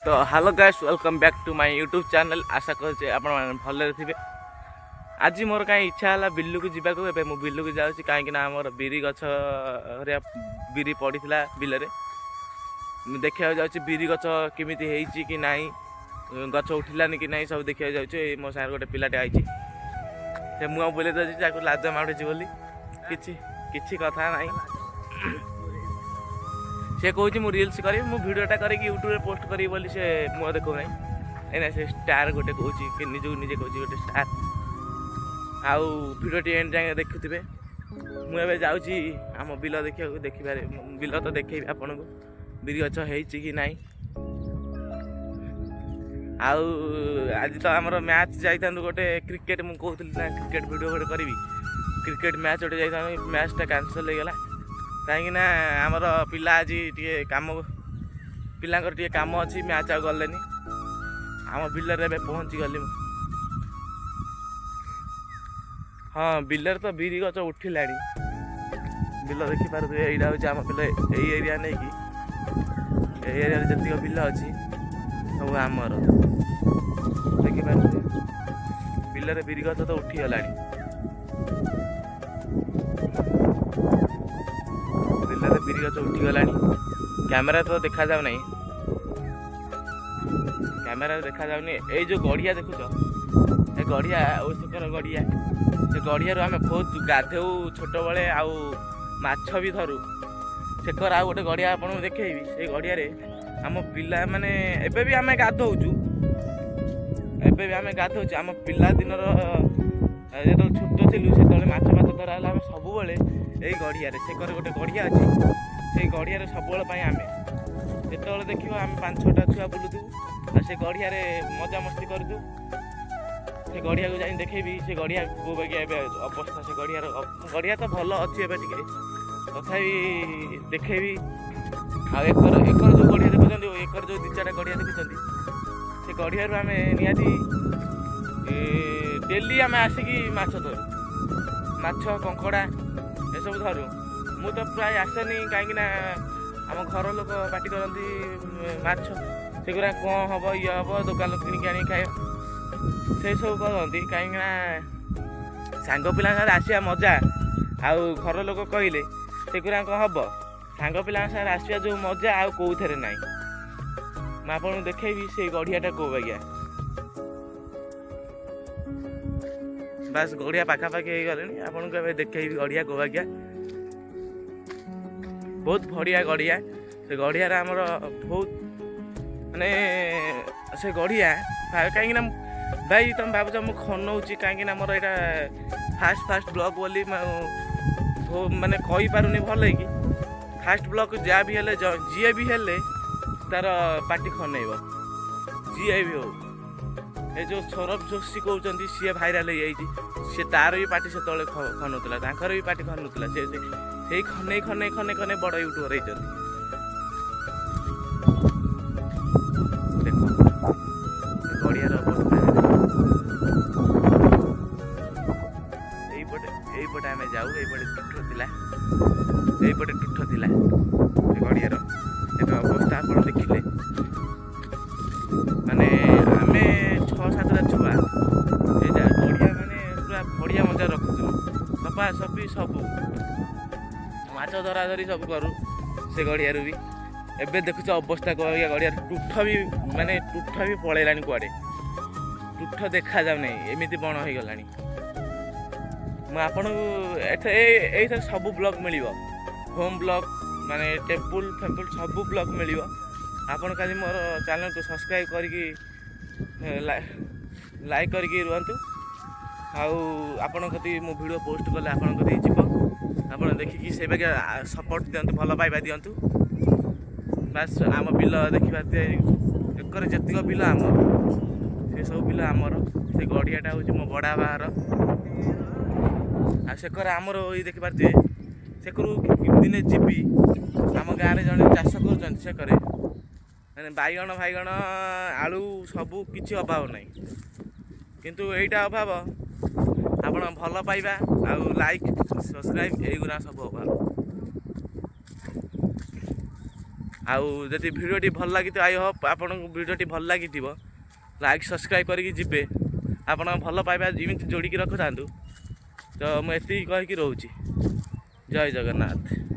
तो hello guys welcome back to my YouTube channel. आशा करुचे आपण भले थे। आज मोर कहीं इच्छा है बिल्लू को जावाक मु बिल्लू को जाऊँगी कहीं आमर बिरी गछ बिरी पड़ा बिल देखा जाऊँ बिरी गछ केमी कि ना गछ उठिलानी कि ना सब देखा जाऊँ। मो सागर गोटे पिलाटे आई मुँह बुले जाऊँ लाज माड़ुची बोली किसी कथा ना से कौच मु रील्स करी मु वीडियोटा करके यूट्यूब में पोस्ट करी बोली से मुँह देखो ना से स्टार गोटे कौच कि निजक निजे कौच गोटे स्टार आउ वीडियो टी एंड जाए देखुवे। मुझे जाऊँगी आम बिल देखा देखिपारे बिल तो देखेबी आपन को बिरी गछ कि ना। आउ आज तो आमर मैच जाइथां गोटे क्रिकेट मु कहूली ना क्रिकेट वीडियो गोटे करी क्रिकेट मैच गोटे जाइथां मैचटा कैंसल हो गला कहीं आमर पिला आज टे कम पिलांकर टे कम अच्छी मैच आ गलेनी आम बिलर ए पहुँची गली। हाँ बिलर तो बिरी गछ उठिला बिल देखिपारे यहाँ हूँ आम बिल यही एरिया नहीं कि एरिया जी बिल अच्छी सब आमर देखिपारे बिलर बिरी गछ तो उठीगला बिरी गछ उठीगला कैमेरा तो देखा जाऊ नहीं कैमेरा देखा जाऊनी ये जो गड़िया देखुच ए गड़िया ओसकर गड़िया से गड़िया आम बहुत गाधेऊ छोट बड़े आउ माछ भी धरू सेकर आउ गोटे गड़िया आपको देखी से गड़िया आम पिला माने एबे भी आम गाधौचु एबे भी आम गाधौचु आम पिला दिन जो छोट थिलु से माछ फाछ धरा आम सब यही गड़िया सेकर गोटे गड़िया अच्छी से गड़िया सब आम जो देखो आम 5-6टा छुआ बुलुथु से गड़िया मजा मस्ती करूँ से गड़िया को जाई देखेबी से गड़िया को बाकी अवस्था से गड़िया तो भल अच्छी टे तथापि देखेबी आकर जो गड़िया देखुं एकर जो 2-4टा गड़िया देखुं से गड़िया आम निहाती डेली आम आसिकी माछ धरू माछ कंकड़ा ये सब धरू मु तो प्राय आसेनी कहीं आम घर लोक पाटी करती माछ सेगुरा कौन हम ये हम दुकान किणिक आनी खाए से सब कहते कहीं सांग पिला आसिया मजा आउ घर लोक कहले सेगुरा कौन हम सांग पिला आसिया जो मजा आउ कौथे ना मैं आपको देखेबी से गड़ियाटा कौ बागिया बास गड़िया पाखापाखि हो गले आपको देखेबी गड़िया कौ बागिया बहुत बढ़िया गड़िया से गड़िया आमर बहुत माने से गड़िया कहीं भाई तुम भावुच मुझे खनौची कहीं मोर यहाँ फास्ट ब्लॉग बोली माने कहीपारूनी भल कि फास्ट ब्लॉग जहाँ भी हेले जी भी हेले तार पार्टी खनैब जी भी हो ये जो सौरभ जोशी कहते सी भाइराल सी तार भी पार्टी से खनौला तांकर भी पार्टी खनौला से खने खने खने खने बड़ यूट्यूबर होती देखो गड़ियार अवस्था यहीपटे आम जाऊ यहीपटे तुठ थिला गड़ियार अवस्था आप देखिले माने आम 6-7टा छुआ गड़िया माने पूरा बढ़िया मजा रखुलु सफा सफी सबू माछ धरा धरी सब करूँ से गड़िया भी एबे देखुच अवस्था कह गड़िया टुठ भी माने टुठ भी पलैलानी कुआडे टुठ देखा जाऊ नहीं एमती बण हो गला मुझे सब ब्लॉग मिल होम ब्लॉग माने टेम्पल फेम्पल सब ब्लॉग मिल आपन खाली मोर चैनल को सब्सक्राइब करके लाइक करके रुहतु आपण कति मो वीडियो पोस्ट कले आपण कति जीव आप देखिकी से सपोर्ट दिंतु भल पाइबा दिंतु बास आम बिल देखा एकर जेतिक बिल आम से सब बिल आमर से गड़ियाटा हूँ मो बड़ा बाहर आ सेकर आमर ये देखिपारे सेकरू दिने जीवी आम गाँव में जड़े चाष कर बैगण फाइगण आलू सबू किसी अभाव नहीं किंतु यहीटा अभाव आपण भल पाइबा आउ लाइक सब्सक्राइब यही सब अभाव ଆଉ ଯଦି ଭିଡ଼ିଓଟି ଭଲ ଲାଗିଥିବ ଆଇ ହୋପ୍ ଆପଣଙ୍କୁ ଭିଡ଼ିଓଟି ଭଲ ଲାଗିଥିବ ଲାଇକ୍ ସବସ୍କ୍ରାଇବ୍ କରିକି ଯିବେ ଆପଣଙ୍କ ଭଲ ପାଇବା ଯେମିତି ଯୋଡ଼ିକି ରଖୁଥାନ୍ତୁ ତ ମୁଁ ଏତିକି କହିକି ରହୁଛି ଜୟ ଜଗନ୍ନାଥ।